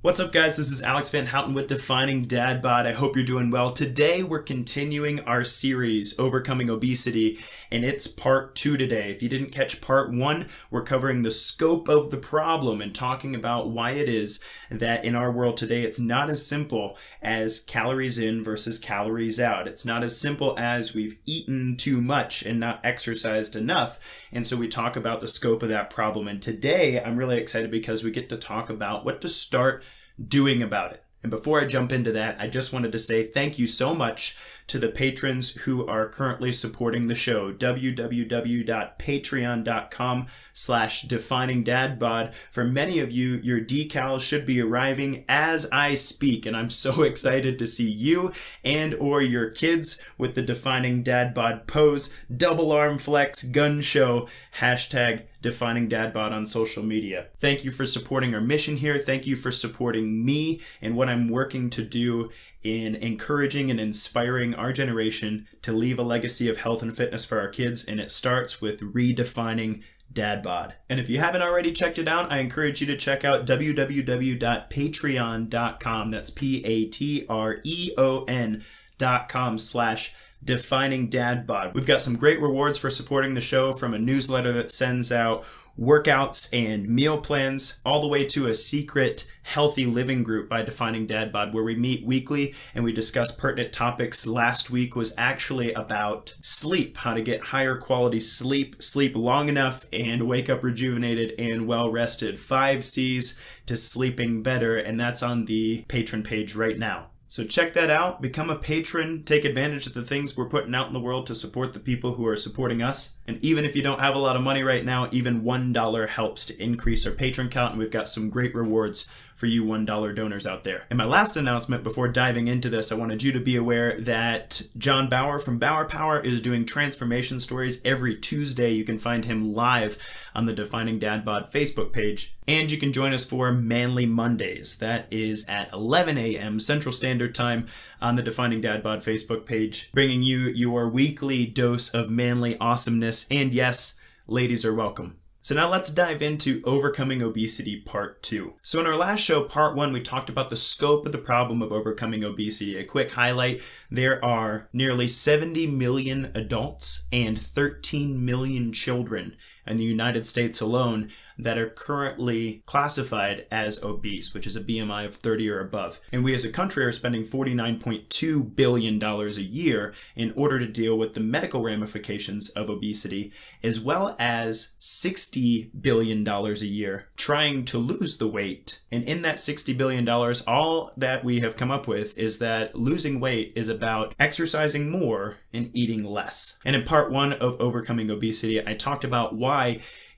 What's up, guys? This is Alex Van Houten with Defining Dad Bod. I hope you're doing well. Today, we're continuing our series, Overcoming Obesity, and it's part 2 today. If you didn't catch part 1, we're covering the scope of the problem and talking about why it is that in our world today, it's not as simple as calories in versus calories out. It's not as simple as we've eaten too much and not exercised enough. And so we talk about the scope of that problem. And today, I'm really excited because we get to talk about what to start doing about it. And before I jump into that, I just wanted to say thank you so much to the patrons who are currently supporting the show. www.patreon.com/definingdadbod. For many of you, your decals should be arriving as I speak, and I'm so excited to see you and or your kids with the Defining Dad Bod pose, double arm flex, gun show, hashtag Defining Dad Bod on social media. Thank you for supporting our mission here. Thank you for supporting me and what I'm working to do in encouraging and inspiring our generation to leave a legacy of health and fitness for our kids. And it starts with redefining Dad Bod. And if you haven't already checked it out, I encourage you to check out www.patreon.com. That's patreon.com/Defining Dad Bod. We've got some great rewards for supporting the show, from a newsletter that sends out workouts and meal plans, all the way to a secret healthy living group by Defining Dad Bod, where we meet weekly and we discuss pertinent topics. Last week was actually about sleep, how to get higher quality sleep long enough and wake up rejuvenated and well rested. 5 C's to sleeping better, and that's on the patron page right now. So check that out, become a patron, take advantage of the things we're putting out in the world to support the people who are supporting us. And even if you don't have a lot of money right now, even $1 helps to increase our patron count, and we've got some great rewards for you $1 donors out there. And my last announcement before diving into this, I wanted you to be aware that John Bauer from Bauer Power is doing transformation stories every Tuesday. You can find him live on the Defining Dad Bod Facebook page. And you can join us for Manly Mondays. That is at 11 a.m. Central Standard Time on the Defining Dad Bod Facebook page, bringing you your weekly dose of manly awesomeness. And yes, ladies are welcome. So now let's dive into Overcoming Obesity Part 2. So in our last show, Part 1, we talked about the scope of the problem of overcoming obesity. A quick highlight: there are nearly 70 million adults and 13 million children in the United States alone that are currently classified as obese, which is a BMI of 30 or above. And we as a country are spending $49.2 billion a year in order to deal with the medical ramifications of obesity, as well as $60 billion a year trying to lose the weight. And in that $60 billion, all that we have come up with is that losing weight is about exercising more and eating less. And in Part 1 of Overcoming Obesity, I talked about why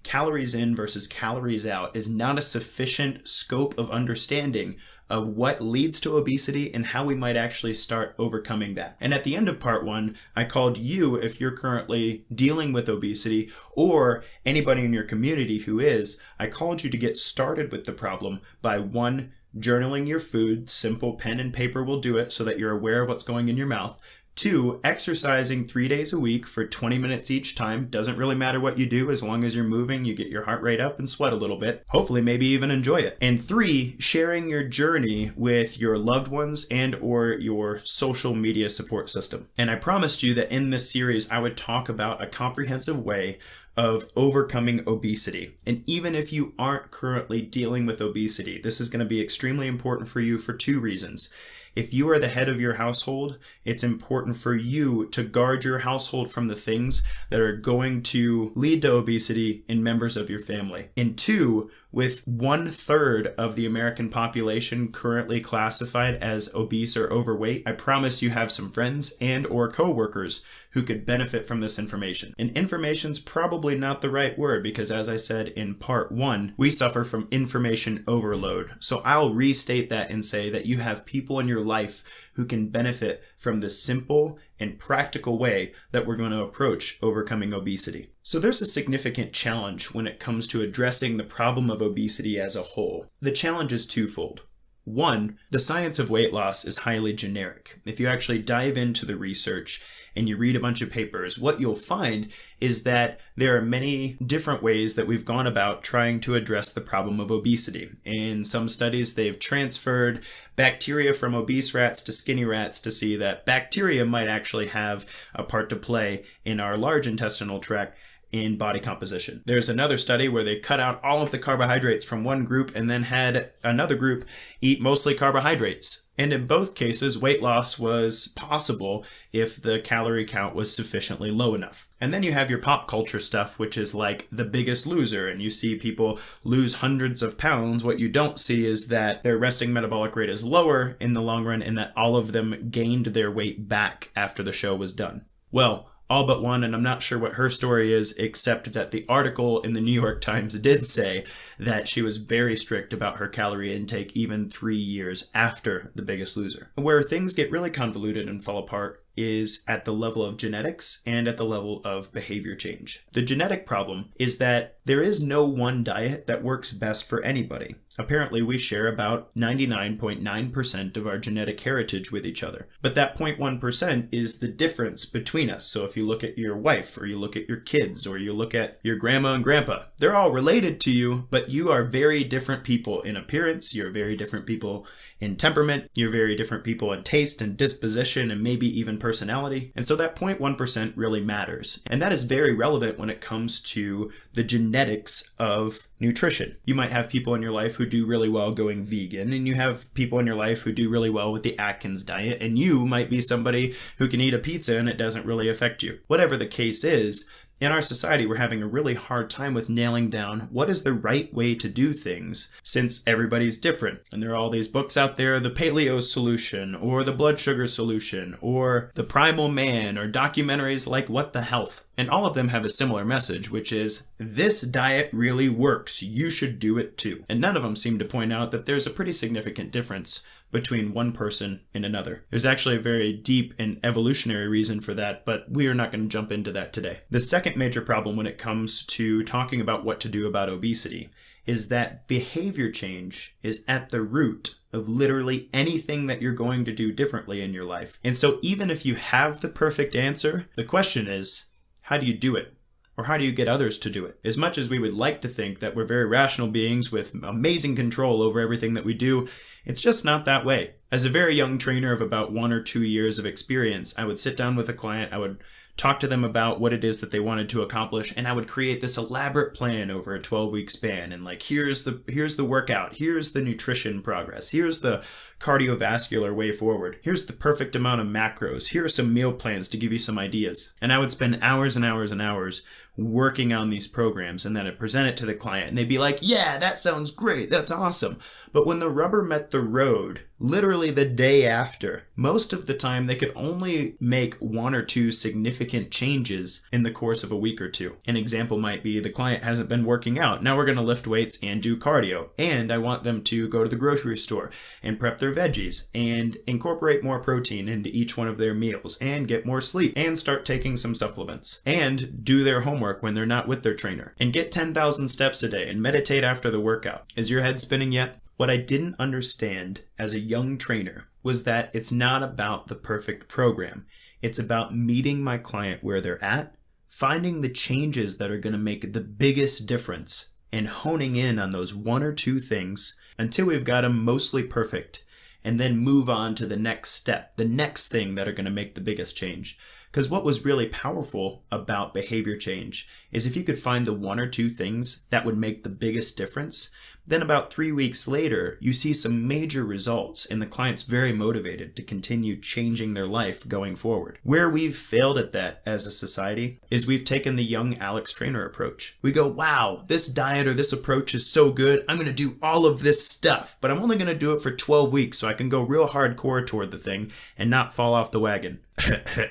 calories in versus calories out is not a sufficient scope of understanding of what leads to obesity and how we might actually start overcoming that. And at the end of Part 1, I called you, if you're currently dealing with obesity, or anybody in your community who is, I called you to get started with the problem by 1, journaling your food. Simple pen and paper will do it so that you're aware of what's going in your mouth. 2, exercising 3 days a week for 20 minutes each time. Doesn't really matter what you do, as long as you're moving, you get your heart rate up and sweat a little bit. Hopefully, maybe even enjoy it. And 3, sharing your journey with your loved ones and or your social media support system. And I promised you that in this series, I would talk about a comprehensive way of overcoming obesity. And even if you aren't currently dealing with obesity, this is going to be extremely important for you for 2 reasons. If you are the head of your household, it's important for you to guard your household from the things that are going to lead to obesity in members of your family. And 2, with 1/3 of the American population currently classified as obese or overweight, I promise you have some friends and or coworkers who could benefit from this information. And information's probably not the right word, because as I said in Part 1, we suffer from information overload. So I'll restate that and say that you have people in your life who can benefit from the simple and practical way that we're going to approach overcoming obesity. So there's a significant challenge when it comes to addressing the problem of obesity as a whole. The challenge is twofold. One, the science of weight loss is highly generic. If you actually dive into the research and you read a bunch of papers, what you'll find is that there are many different ways that we've gone about trying to address the problem of obesity. In some studies, they've transferred bacteria from obese rats to skinny rats to see that bacteria might actually have a part to play in our large intestinal tract in body composition. There's another study where they cut out all of the carbohydrates from one group and then had another group eat mostly carbohydrates. And in both cases, weight loss was possible if the calorie count was sufficiently low enough. And then you have your pop culture stuff, which is like The Biggest Loser, and you see people lose hundreds of pounds. What you don't see is that their resting metabolic rate is lower in the long run and that all of them gained their weight back after the show was done. Well, all but one, and I'm not sure what her story is, except that the article in the New York Times did say that she was very strict about her calorie intake even 3 years after The Biggest Loser. Where things get really convoluted and fall apart is at the level of genetics and at the level of behavior change. The genetic problem is that there is no one diet that works best for anybody. Apparently, we share about 99.9% of our genetic heritage with each other. But that 0.1% is the difference between us. So if you look at your wife, or you look at your kids, or you look at your grandma and grandpa, they're all related to you, but you are very different people in appearance, you're very different people in temperament, you're very different people in taste and disposition, and maybe even personality. And so that 0.1% really matters. And that is very relevant when it comes to the genetics of nutrition. You might have people in your life who do really well going vegan, and you have people in your life who do really well with the Atkins diet, and you might be somebody who can eat a pizza and it doesn't really affect you. Whatever the case is, in our society, we're having a really hard time with nailing down what is the right way to do things, since everybody's different. And there are all these books out there, the paleo solution, or the blood sugar solution, or the primal man, or documentaries like What the Health. And all of them have a similar message, which is, this diet really works, you should do it too. And none of them seem to point out that there's a pretty significant difference between one person and another. There's actually a very deep and evolutionary reason for that, but we are not going to jump into that today. The second major problem when it comes to talking about what to do about obesity is that behavior change is at the root of literally anything that you're going to do differently in your life. And so even if you have the perfect answer, the question is, how do you do it? Or how do you get others to do it? As much as we would like to think that we're very rational beings with amazing control over everything that we do, it's just not that way. As a very young trainer of about 1 or 2 years of experience, I would sit down with a client, I would talk to them about what it is that they wanted to accomplish, and I would create this elaborate plan over a 12-week span. And like, here's the workout, here's the nutrition progress, here's the cardiovascular way forward, here's the perfect amount of macros, here are some meal plans to give you some ideas. And I would spend hours and hours and hours working on these programs, and then I'd present it to the client, and they'd be like, yeah, that sounds great, that's awesome. But when the rubber met the road, literally the day after, most of the time they could only make 1 or 2 significant changes in the course of a week or two. An example might be the client hasn't been working out. Now we're going to lift weights and do cardio. And I want them to go to the grocery store and prep their veggies and incorporate more protein into each one of their meals and get more sleep and start taking some supplements and do their homework when they're not with their trainer and get 10,000 steps a day and meditate after the workout. Is your head spinning yet? What I didn't understand as a young trainer was that it's not about the perfect program. It's about meeting my client where they're at, finding the changes that are going to make the biggest difference, and honing in on those 1 or 2 things until we've got them mostly perfect, and then move on to the next step, the next thing that are going to make the biggest change. Because what was really powerful about behavior change is if you could find the 1 or 2 things that would make the biggest difference, then about 3 weeks later, you see some major results and the client's very motivated to continue changing their life going forward. Where we've failed at that as a society is we've taken the young Alex Trainer approach. We go, wow, this diet or this approach is so good, I'm going to do all of this stuff, but I'm only going to do it for 12 weeks so I can go real hardcore toward the thing and not fall off the wagon.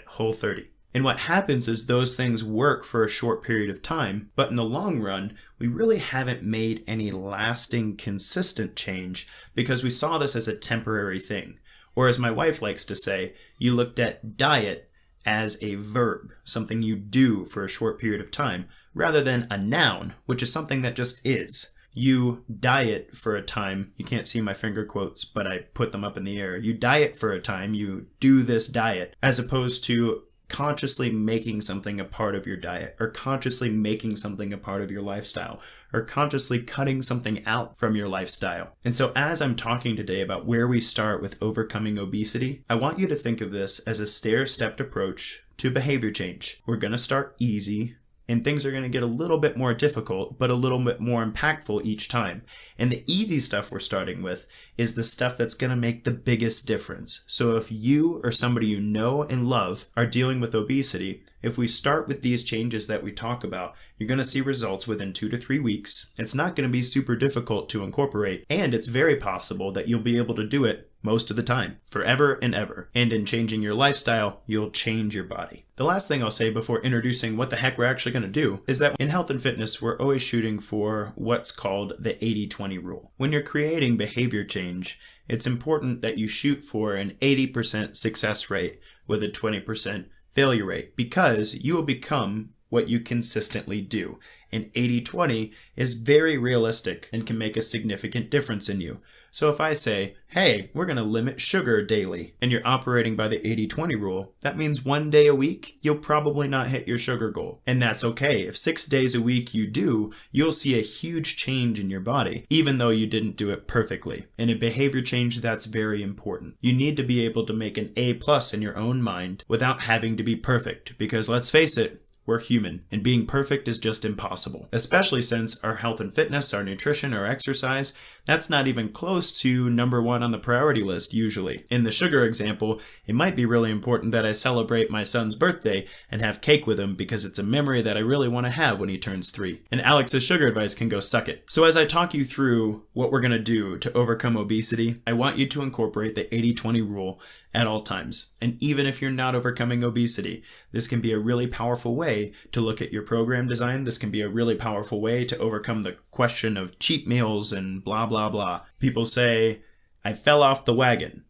Whole 30. And what happens is those things work for a short period of time, but in the long run, we really haven't made any lasting, consistent change because we saw this as a temporary thing. Or as my wife likes to say, you looked at diet as a verb, something you do for a short period of time, rather than a noun, which is something that just is. you diet for a time. You can't see my finger quotes, but I put them up in the air. You diet for a time, you do this diet, as opposed to consciously making something a part of your diet, or consciously making something a part of your lifestyle, or consciously cutting something out from your lifestyle. And so as I'm talking today about where we start with overcoming obesity, I want you to think of this as a stair-stepped approach to behavior change. We're going to start easy, and things are going to get a little bit more difficult, but a little bit more impactful each time. And the easy stuff we're starting with is the stuff that's going to make the biggest difference. So if you or somebody you know and love are dealing with obesity, if we start with these changes that we talk about, you're going to see results within 2 to 3 weeks. It's not going to be super difficult to incorporate, and it's very possible that you'll be able to do it most of the time, forever and ever. And in changing your lifestyle, you'll change your body. The last thing I'll say before introducing what the heck we're actually going to do is that in health and fitness, we're always shooting for what's called the 80-20 rule. When you're creating behavior change, it's important that you shoot for an 80% success rate with a 20% failure rate, because you will become what you consistently do. And 80-20 is very realistic and can make a significant difference in you. So if I say, hey, we're going to limit sugar daily, and you're operating by the 80-20 rule, that means 1 day a week, you'll probably not hit your sugar goal. And that's okay. If 6 days a week you do, you'll see a huge change in your body, even though you didn't do it perfectly. And in behavior change, that's very important. You need to be able to make an A+ in your own mind without having to be perfect, because let's face it, we're human, and being perfect is just impossible, especially since our health and fitness, our nutrition, our exercise, that's not even close to number 1 on the priority list usually. In the sugar example, it might be really important that I celebrate my son's birthday and have cake with him because it's a memory that I really want to have when he turns 3. And Alex's sugar advice can go suck it. So as I talk you through what we're going to do to overcome obesity, I want you to incorporate the 80-20 rule at all times. And even if you're not overcoming obesity, this can be a really powerful way to look at your program design. This can be a really powerful way to overcome the question of cheat meals and blah, blah, blah. People say, I fell off the wagon.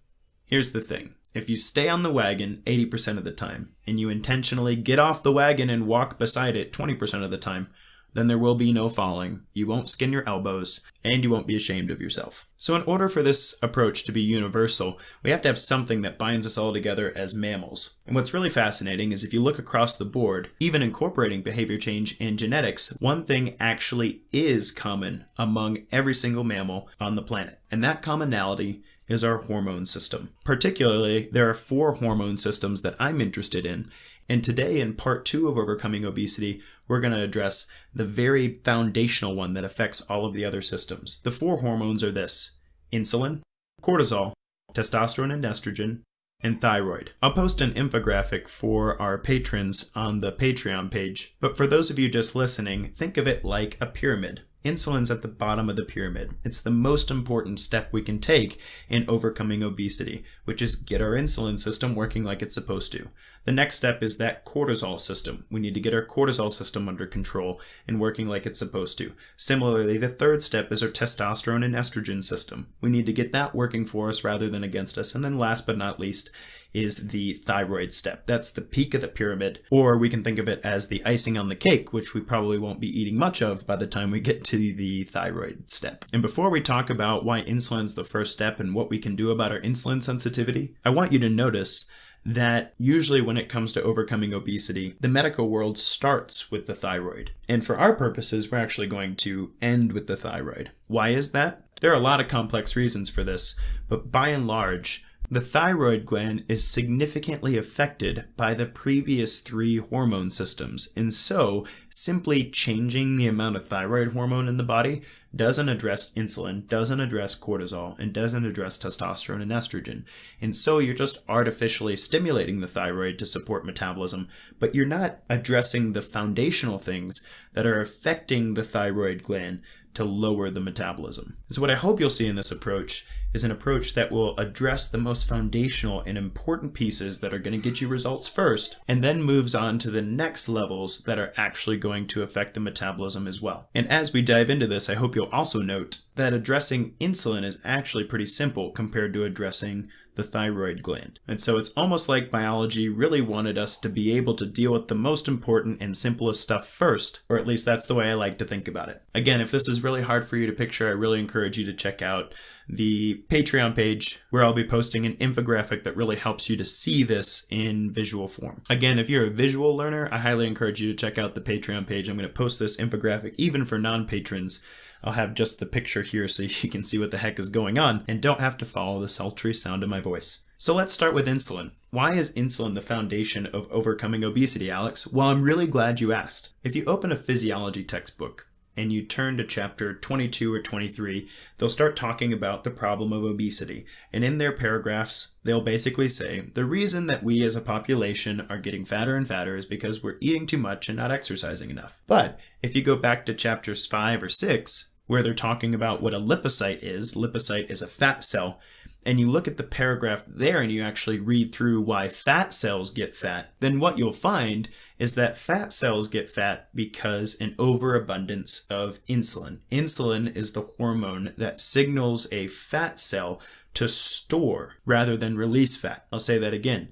Here's the thing. If you stay on the wagon 80% of the time, and you intentionally get off the wagon and walk beside it 20% of the time, then there will be no falling, you won't skin your elbows, and you won't be ashamed of yourself. So in order for this approach to be universal, we have to have something that binds us all together as mammals. And what's really fascinating is if you look across the board, even incorporating behavior change and genetics, one thing actually is common among every single mammal on the planet. And that commonality is our hormone system. Particularly, there are 4 hormone systems that I'm interested in. And today, in part 2 of Overcoming Obesity, we're going to address the very foundational one that affects all of the other systems. The 4 hormones are this: insulin, cortisol, testosterone and estrogen, and thyroid. I'll post an infographic for our patrons on the Patreon page, but for those of you just listening, think of it like a pyramid. Insulin's at the bottom of the pyramid. It's the most important step we can take in overcoming obesity, which is get our insulin system working like it's supposed to. The next step is that cortisol system. We need to get our cortisol system under control and working like it's supposed to. Similarly, the third step is our testosterone and estrogen system. We need to get that working for us rather than against us. And then last but not least is the thyroid step. That's the peak of the pyramid, or we can think of it as the icing on the cake, which we probably won't be eating much of by the time we get to the thyroid step. And before we talk about why insulin's the first step and what we can do about our insulin sensitivity, I want you to notice that usually when it comes to overcoming obesity, the medical world starts with the thyroid. And for our purposes, we're actually going to end with the thyroid. Why is that? There are a lot of complex reasons for this, but by and large, the thyroid gland is significantly affected by the previous 3 hormone systems, and so simply changing the amount of thyroid hormone in the body doesn't address insulin, doesn't address cortisol, and doesn't address testosterone and estrogen. And so you're just artificially stimulating the thyroid to support metabolism, but you're not addressing the foundational things that are affecting the thyroid gland to lower the metabolism. So what I hope you'll see in this approach is an approach that will address the most foundational and important pieces that are going to get you results first, and then moves on to the next levels that are actually going to affect the metabolism as well. And as we dive into this, I hope you'll also note that addressing insulin is actually pretty simple compared to addressing the thyroid gland. And so it's almost like biology really wanted us to be able to deal with the most important and simplest stuff first, or at least that's the way I like to think about it. Again, if this is really hard for you to picture, I really encourage you to check out the Patreon page where I'll be posting an infographic that really helps you to see this in visual form. Again, if you're a visual learner, I highly encourage you to check out the Patreon page. I'm going to post this infographic even for non-patrons. I'll have just the picture here so you can see what the heck is going on and don't have to follow the sultry sound of my voice. So let's start with insulin. Why is insulin the foundation of overcoming obesity, Alex? Well, I'm really glad you asked. If you open a physiology textbook and you turn to chapter 22 or 23, they'll start talking about the problem of obesity. And in their paragraphs, they'll basically say, the reason that we as a population are getting fatter and fatter is because we're eating too much and not exercising enough. But if you go back to chapters 5 or 6, where they're talking about what a lipocyte is a fat cell, and you look at the paragraph there and you actually read through why fat cells get fat, then what you'll find is that fat cells get fat because an overabundance of insulin. Insulin is the hormone that signals a fat cell to store rather than release fat. I'll say that again.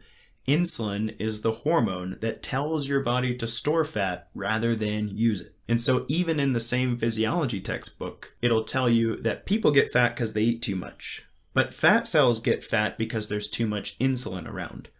Insulin is the hormone that tells your body to store fat rather than use it. And so even in the same physiology textbook, it'll tell you that people get fat because they eat too much. But fat cells get fat because there's too much insulin around.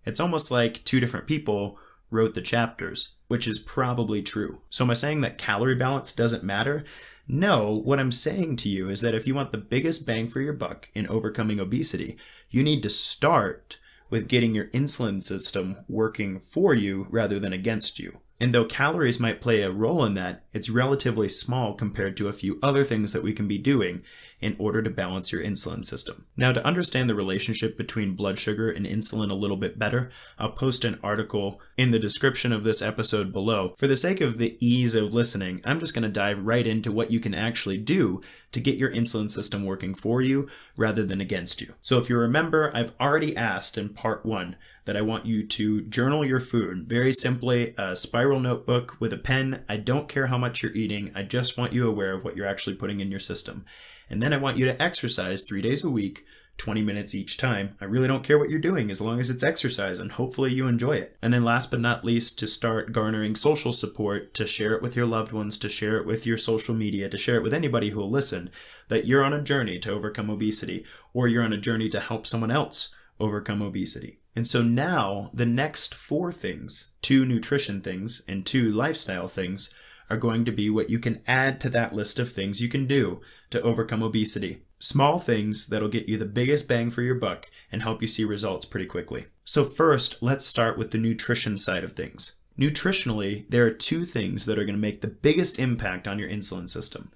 It's almost like two different people wrote the chapters, which is probably true. So am I saying that calorie balance doesn't matter? No, what I'm saying to you is that if you want the biggest bang for your buck in overcoming obesity, you need to start with getting your insulin system working for you rather than against you. And though calories might play a role in that, it's relatively small compared to a few other things that we can be doing in order to balance your insulin system. Now, to understand the relationship between blood sugar and insulin a little bit better, I'll post an article in the description of this episode below. For the sake of the ease of listening, I'm just going to dive right into what you can actually do to get your insulin system working for you rather than against you. So if you remember, I've already asked in part 1 that I want you to journal your food. Very simply, a spiral notebook with a pen. I don't care how much you're eating. I just want you aware of what you're actually putting in your system. And then I want you to exercise 3 days a week, 20 minutes each time. I really don't care what you're doing as long as it's exercise, and hopefully you enjoy it. And then last but not least, to start garnering social support, to share it with your loved ones, to share it with your social media, to share it with anybody who will listen, that you're on a journey to overcome obesity, or you're on a journey to help someone else overcome obesity. And so now the next 4 things, 2 nutrition things and 2 lifestyle things, are going to be what you can add to that list of things you can do to overcome obesity. Small things that'll get you the biggest bang for your buck and help you see results pretty quickly. So first, let's start with the nutrition side of things. Nutritionally, there are 2 things that are going to make the biggest impact on your insulin system.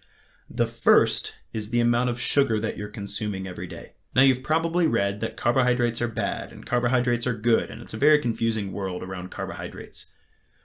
The first is the amount of sugar that you're consuming every day. Now, you've probably read that carbohydrates are bad and carbohydrates are good, and it's a very confusing world around carbohydrates.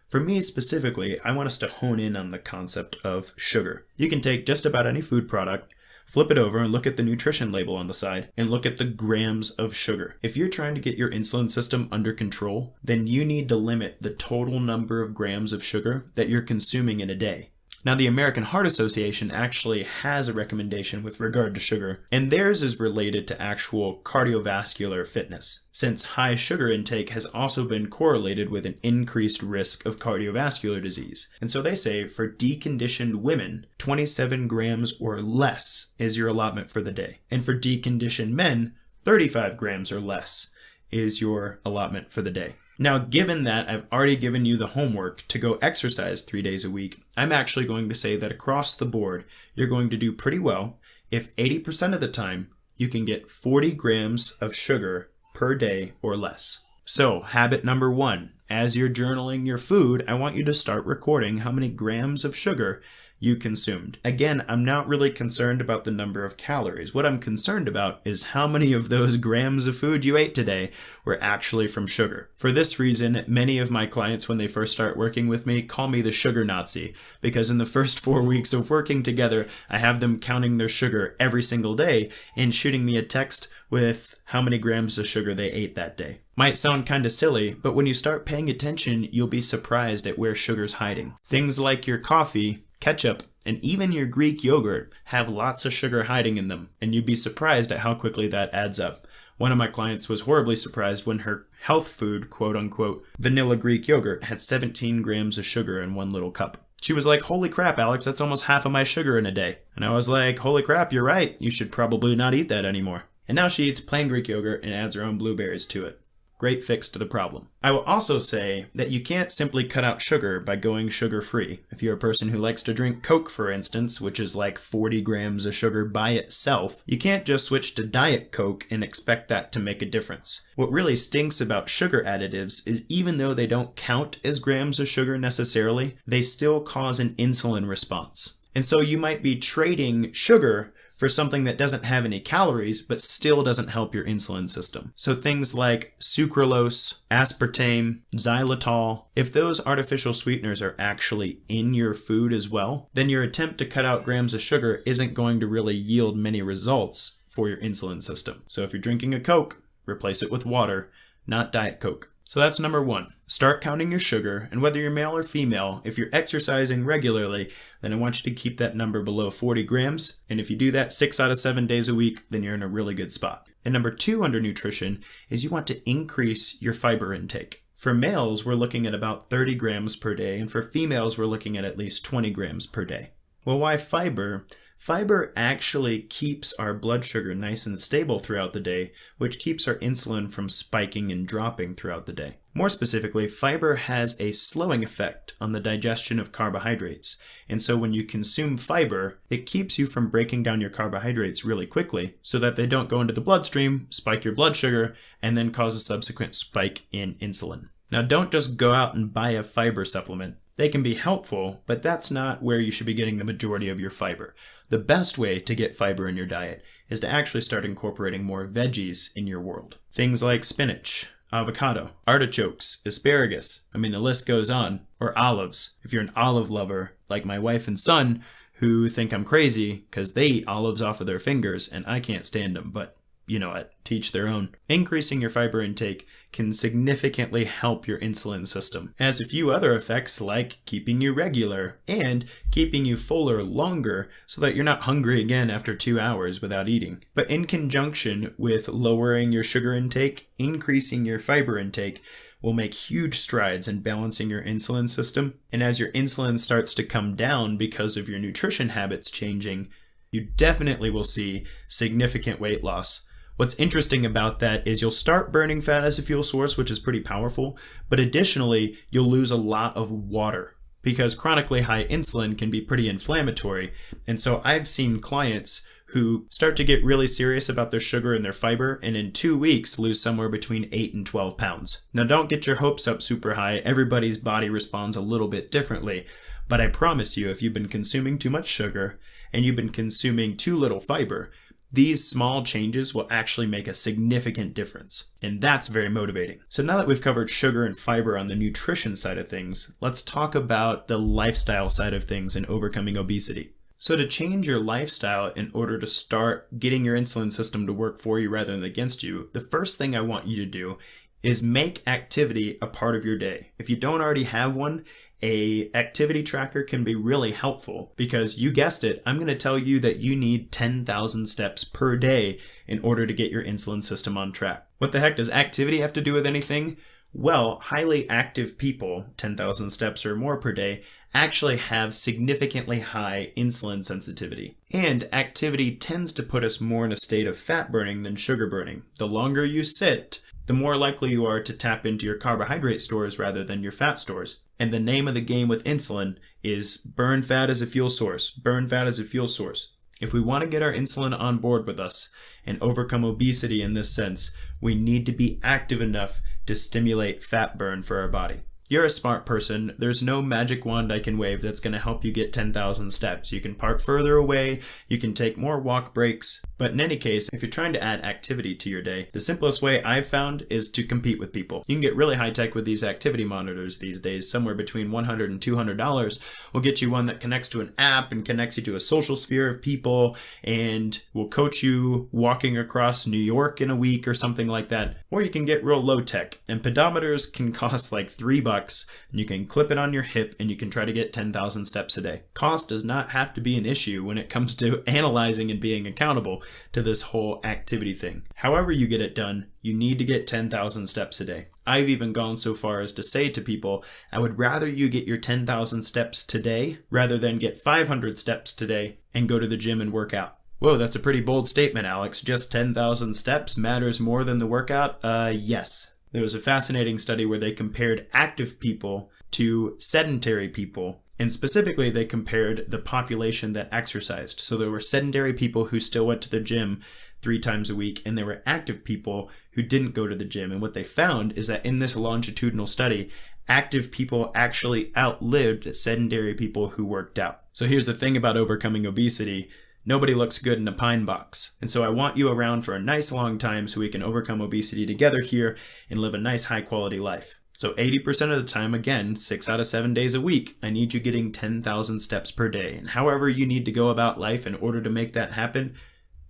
For me specifically, I want us to hone in on the concept of sugar. You can take just about any food product, flip it over and look at the nutrition label on the side, and look at the grams of sugar. If you're trying to get your insulin system under control, then you need to limit the total number of grams of sugar that you're consuming in a day. Now, the American Heart Association actually has a recommendation with regard to sugar, and theirs is related to actual cardiovascular fitness, since high sugar intake has also been correlated with an increased risk of cardiovascular disease. And so they say for deconditioned women, 27 grams or less is your allotment for the day. And for deconditioned men, 35 grams or less is your allotment for the day. Now, given that I've already given you the homework to go exercise 3 days a week, I'm actually going to say that across the board, you're going to do pretty well if 80% of the time you can get 40 grams of sugar per day or less. So, habit number 1, as you're journaling your food, I want you to start recording how many grams of sugar you consumed. Again, I'm not really concerned about the number of calories. What I'm concerned about is how many of those grams of food you ate today were actually from sugar. For this reason, many of my clients, when they first start working with me, call me the sugar Nazi, because in the first 4 weeks of working together, I have them counting their sugar every single day and shooting me a text with how many grams of sugar they ate that day. Might sound kind of silly, but when you start paying attention, you'll be surprised at where sugar's hiding. Things like your coffee, ketchup, and even your Greek yogurt have lots of sugar hiding in them, and you'd be surprised at how quickly that adds up. One of my clients was horribly surprised when her health food, quote unquote, vanilla Greek yogurt had 17 grams of sugar in one little cup. She was like, "Holy crap, Alex, that's almost half of my sugar in a day." And I was like, "Holy crap, you're right. You should probably not eat that anymore." And now she eats plain Greek yogurt and adds her own blueberries to it. Great fix to the problem. I will also say that you can't simply cut out sugar by going sugar-free. If you're a person who likes to drink Coke, for instance, which is like 40 grams of sugar by itself, you can't just switch to Diet Coke and expect that to make a difference. What really stinks about sugar additives is even though they don't count as grams of sugar necessarily, they still cause an insulin response. And so you might be trading sugar for something that doesn't have any calories, but still doesn't help your insulin system. So things like sucralose, aspartame, xylitol, if those artificial sweeteners are actually in your food as well, then your attempt to cut out grams of sugar isn't going to really yield many results for your insulin system. So if you're drinking a Coke, replace it with water, not Diet Coke. So that's number 1. Start counting your sugar, and whether you're male or female, if you're exercising regularly, then I want you to keep that number below 40 grams, and if you do that 6 out of 7 days a week, then you're in a really good spot. And number 2 under nutrition is you want to increase your fiber intake. For males, we're looking at about 30 grams per day, and for females, we're looking at least 20 grams per day. Well, why fiber? Fiber actually keeps our blood sugar nice and stable throughout the day, which keeps our insulin from spiking and dropping throughout the day. More specifically, fiber has a slowing effect on the digestion of carbohydrates. And so when you consume fiber, it keeps you from breaking down your carbohydrates really quickly so that they don't go into the bloodstream, spike your blood sugar, and then cause a subsequent spike in insulin. Now, don't just go out and buy a fiber supplement. They can be helpful, but that's not where you should be getting the majority of your fiber. The best way to get fiber in your diet is to actually start incorporating more veggies in your world. Things like spinach, avocado, artichokes, asparagus, the list goes on, or olives. If you're an olive lover, like my wife and son, who think I'm crazy because they eat olives off of their fingers and I can't stand them, but you know what, teach their own. Increasing your fiber intake can significantly help your insulin system. It has a few other effects like keeping you regular and keeping you fuller longer so that you're not hungry again after 2 hours without eating. But in conjunction with lowering your sugar intake, increasing your fiber intake will make huge strides in balancing your insulin system. And as your insulin starts to come down because of your nutrition habits changing, you definitely will see significant weight loss. What's interesting about that is you'll start burning fat as a fuel source, which is pretty powerful, but additionally, you'll lose a lot of water because chronically high insulin can be pretty inflammatory. And so I've seen clients who start to get really serious about their sugar and their fiber, and in 2 weeks lose somewhere between 8 and 12 pounds. Now, don't get your hopes up super high. Everybody's body responds a little bit differently, but I promise you, if you've been consuming too much sugar and you've been consuming too little fiber, these small changes will actually make a significant difference, and that's very motivating. So now that we've covered sugar and fiber on the nutrition side of things, let's talk about the lifestyle side of things and overcoming obesity. So to change your lifestyle in order to start getting your insulin system to work for you rather than against you, the first thing I want you to do is make activity a part of your day. If you don't already have one, a activity tracker can be really helpful because you guessed it, I'm going to tell you that you need 10,000 steps per day in order to get your insulin system on track. What the heck does activity have to do with anything? Well, highly active people, 10,000 steps or more per day, actually have significantly high insulin sensitivity. And activity tends to put us more in a state of fat burning than sugar burning. The longer you sit, the more likely you are to tap into your carbohydrate stores rather than your fat stores. And the name of the game with insulin is burn fat as a fuel source. Burn fat as a fuel source. If we want to get our insulin on board with us and overcome obesity in this sense, we need to be active enough to stimulate fat burn for our body. You're a smart person. There's no magic wand I can wave that's going to help you get 10,000 steps. You can park further away, you can take more walk breaks, but in any case, if you're trying to add activity to your day, the simplest way I've found is to compete with people. You can get really high tech with these activity monitors these days. Somewhere between $100 and $200 will get you one that connects to an app and connects you to a social sphere of people and will coach you walking across New York in a week or something like that. Or you can get real low tech, and pedometers can cost like $3, and you can clip it on your hip and you can try to get 10,000 steps a day. Cost does not have to be an issue when it comes to analyzing and being accountable to this whole activity thing. However you get it done, you need to get 10,000 steps a day. I've even gone so far as to say to people, I would rather you get your 10,000 steps today rather than get 500 steps today and go to the gym and work out. Whoa, that's a pretty bold statement, Alex. Just 10,000 steps matters more than the workout? Yes. There was a fascinating study where they compared active people to sedentary people, and specifically they compared the population that exercised. So there were sedentary people who still went to the gym 3 times a week, and there were active people who didn't go to the gym. And what they found is that in this longitudinal study, active people actually outlived sedentary people who worked out. So here's the thing about overcoming obesity. Nobody looks good in a pine box. And so I want you around for a nice long time so we can overcome obesity together here and live a nice high quality life. So 80% of the time, again, 6 out of 7 days a week, I need you getting 10,000 steps per day. And however you need to go about life in order to make that happen,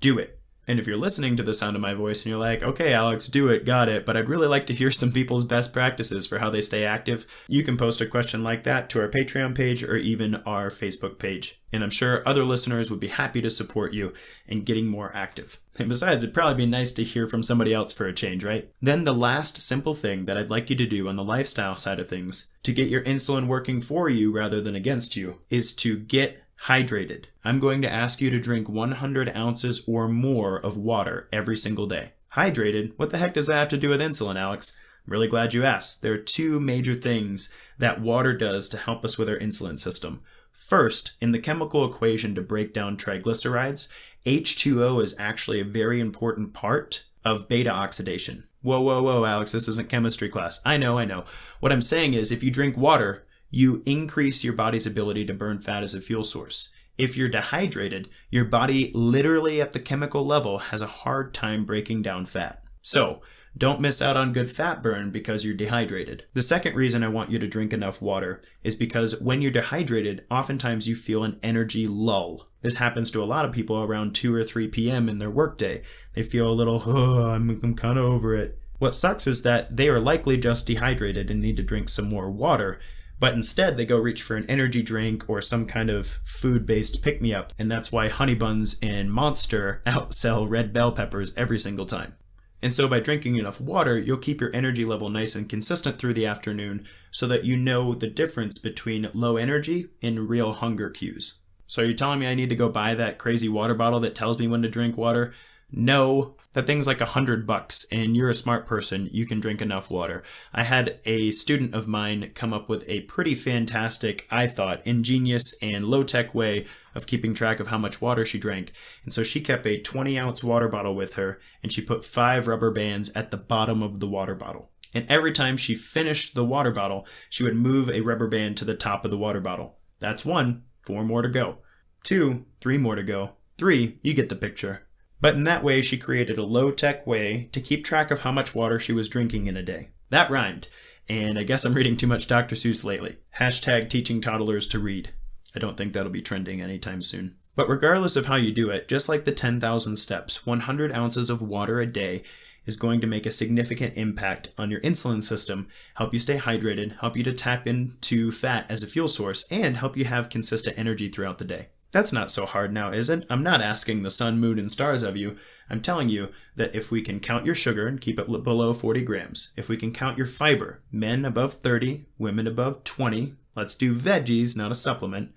do it. And if you're listening to the sound of my voice and you're like, okay, Alex, do it, got it, but I'd really like to hear some people's best practices for how they stay active, you can post a question like that to our Patreon page or even our Facebook page. And I'm sure other listeners would be happy to support you in getting more active. And besides, it'd probably be nice to hear from somebody else for a change, right? Then the last simple thing that I'd like you to do on the lifestyle side of things to get your insulin working for you rather than against you is to get hydrated. I'm going to ask you to drink 100 ounces or more of water every single day. Hydrated? What the heck does that have to do with insulin, Alex? I'm really glad you asked. There are 2 major things that water does to help us with our insulin system. First, in the chemical equation to break down triglycerides, H2O is actually a very important part of beta oxidation. Whoa, Alex, this isn't chemistry class. I know. What I'm saying is if you drink water, you increase your body's ability to burn fat as a fuel source. If you're dehydrated, your body literally at the chemical level has a hard time breaking down fat. So, don't miss out on good fat burn because you're dehydrated. The second reason I want you to drink enough water is because when you're dehydrated, oftentimes you feel an energy lull. This happens to a lot of people around 2 or 3 p.m. in their workday. They feel a little, I'm kind of over it. What sucks is that they are likely just dehydrated and need to drink some more water. But instead, they go reach for an energy drink or some kind of food-based pick-me-up, and that's why Honey Buns and Monster outsell Red Bell peppers every single time. And so by drinking enough water, you'll keep your energy level nice and consistent through the afternoon so that you know the difference between low energy and real hunger cues. So are you telling me I need to go buy that crazy water bottle that tells me when to drink water? No, that thing's like $100 and you're a smart person, you can drink enough water. I had a student of mine come up with a pretty fantastic, I thought, ingenious and low-tech way of keeping track of how much water she drank. And so she kept a 20-ounce water bottle with her and she put 5 rubber bands at the bottom of the water bottle. And every time she finished the water bottle, she would move a rubber band to the top of the water bottle. That's 1, 4 more to go. 2, 3 more to go. 3, you get the picture. But in that way, she created a low-tech way to keep track of how much water she was drinking in a day. That rhymed, and I guess I'm reading too much Dr. Seuss lately. # teaching toddlers to read. I don't think that'll be trending anytime soon. But regardless of how you do it, just like the 10,000 steps, 100 ounces of water a day is going to make a significant impact on your insulin system, help you stay hydrated, help you to tap into fat as a fuel source, and help you have consistent energy throughout the day. That's not so hard now, is it? I'm not asking the sun, moon, and stars of you. I'm telling you that if we can count your sugar and keep it below 40 grams, if we can count your fiber, men above 30, women above 20, let's do veggies, not a supplement,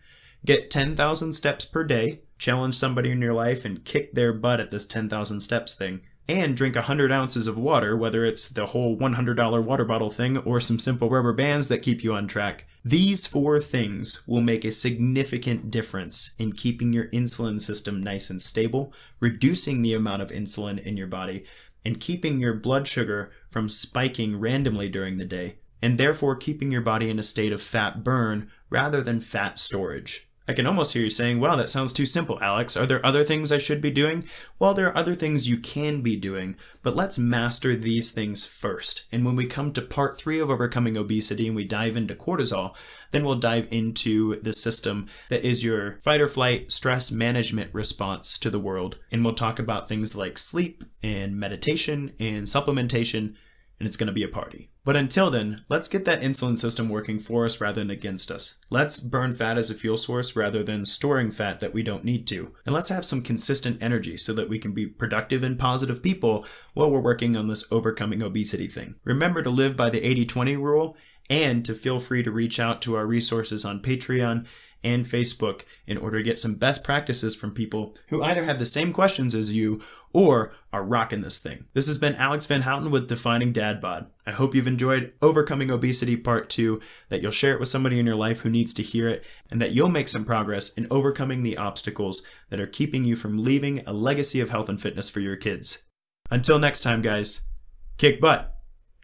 get 10,000 steps per day, challenge somebody in your life and kick their butt at this 10,000 steps thing, and drink 100 ounces of water, whether it's the whole $100 water bottle thing or some simple rubber bands that keep you on track. These 4 things will make a significant difference in keeping your insulin system nice and stable, reducing the amount of insulin in your body, and keeping your blood sugar from spiking randomly during the day, and therefore keeping your body in a state of fat burn rather than fat storage. I can almost hear you saying, wow, that sounds too simple, Alex. Are there other things I should be doing? Well, there are other things you can be doing, but let's master these things first. And when we come to part 3 of overcoming obesity and we dive into cortisol, then we'll dive into the system that is your fight or flight stress management response to the world. And we'll talk about things like sleep and meditation and supplementation, and it's going to be a party. But until then, let's get that insulin system working for us rather than against us. Let's burn fat as a fuel source rather than storing fat that we don't need to. And let's have some consistent energy so that we can be productive and positive people while we're working on this overcoming obesity thing. Remember to live by the 80-20 rule and to feel free to reach out to our resources on Patreon and Facebook in order to get some best practices from people who either have the same questions as you or are rocking this thing. This has been Alex Van Houten with Defining Dad Bod. I hope you've enjoyed Overcoming Obesity Part 2, that you'll share it with somebody in your life who needs to hear it, and that you'll make some progress in overcoming the obstacles that are keeping you from leaving a legacy of health and fitness for your kids. Until next time, guys, kick butt,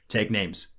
take names.